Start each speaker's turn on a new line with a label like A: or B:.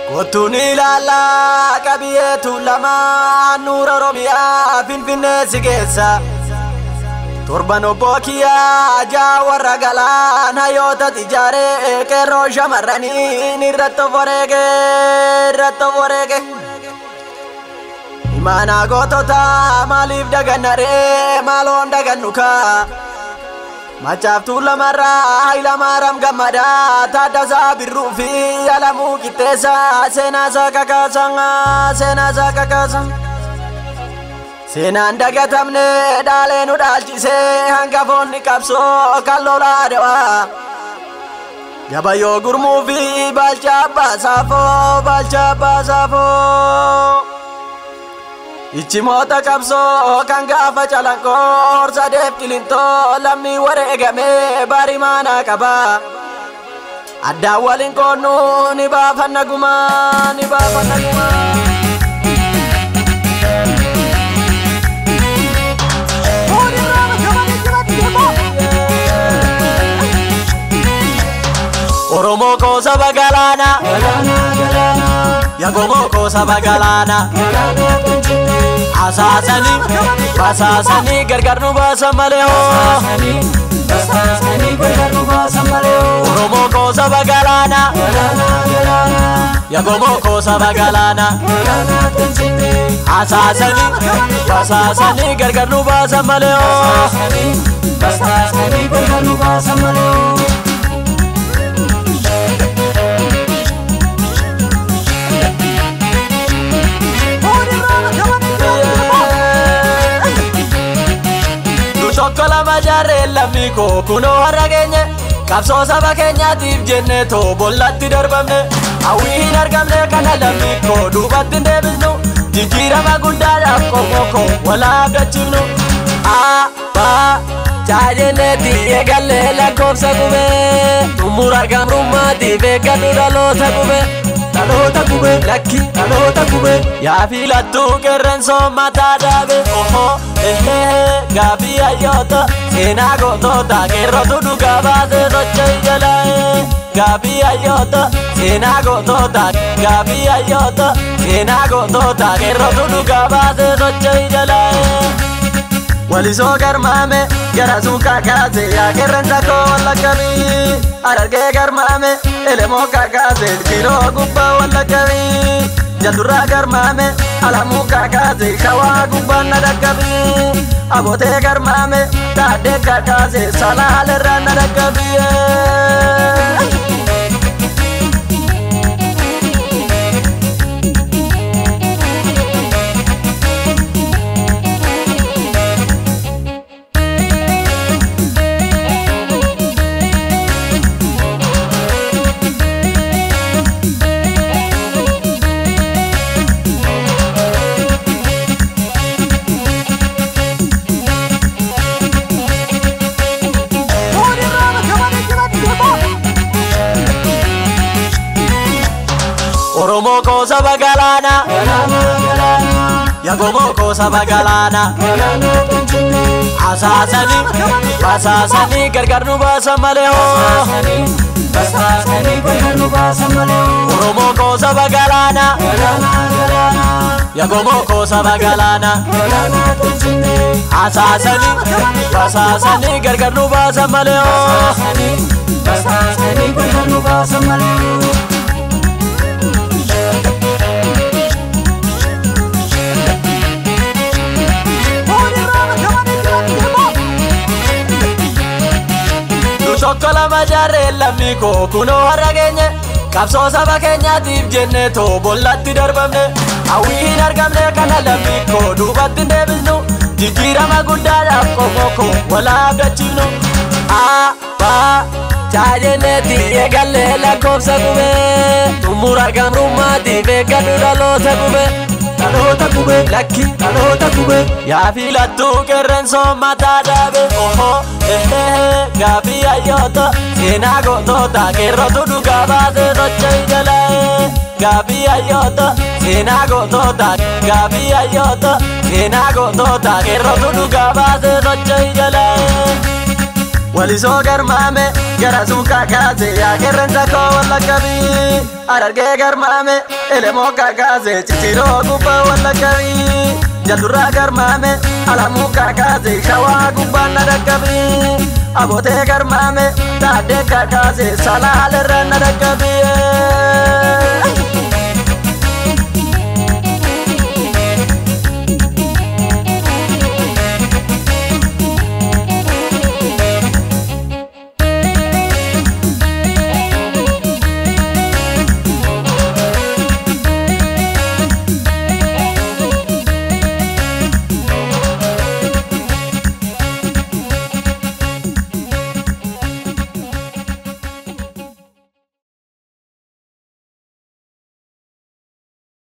A: Kotuni lala kabiyetu lama nura romia finfinne sigesa Turbano bokia jawara galan hayota tijare kero shamarani nirratto vorege Imana gotota malif daganare malon daganuka Macaftu lamara ilamaram gamada tadasa birufi alamu kitesa senasa kakasang Senan dagatamne dalenu dalchise hangafonni kapso kallola dewa Yabayo gurmufi balcha basafo Ichimota kapso kangafa chalanko orsa def kilinto lammi waregame barimana kaba Adda walin konu ni bafanaguma Oromoko sabagalana Yagomoko sabagalana Asasani gargar nu basa maleho Oromoko sabagalana Yagomoko sabagalana Asasani gargar nu basa maleho Chokola majare lamiko kuno haragenye kapso saba kenya tif jenne to bollatti darbamne awin argamne kana lamiko dubatti debisnu jijira magunda koko wala gachinu ba jajene ti egalle la kopsa gube umura gamruma ti vegadu dalota gube lakki dalota gube ya filatu kerenso mata dabe oho gabi ayota senago tota kerro tudu gabase sochai jalae gabi ayota senago tota kerro tudu gabase sochai jalae waliso garmame garasu kakase ya kerrenta ko lagabi ararge garmame elemo kakase kiro gubba lagabi Jadura garmame alamu kakase kawa gubba nadagabi Abote garmame tade kakase salale rana nadagabi Oromoko sabagalana Yagomoko sabagalana Asasani gargar nu basa maleho Oromoko sabagalana Yagomoko sabagalana Asasani gargar nu basa maleho Chokola majare lamiko kuno haragenye kapso saba kenya tif jenne to bollatti darbamne awin argamne kana lamiko dubatti debisnu jijira magunda koko wala gachinu ba jajene ti egalle la kopsa gube umura gamruma ti vegadu dalota gube lakki dalota gube ya filatu kerenso mata dabe oho gabi ayota senago tota kerro tudu gabase sochai jalae gabi ayota senago tota kerro tudu gabase sochai jalae waliso garmame garasu kakaze ya gerenta ko wala kabi ararge garmame elemo kakaze chitiro guba wala kabi jadura garmame alamu kakaze shawa guba narakabi abote garmame tade kakaze salal ranarakabi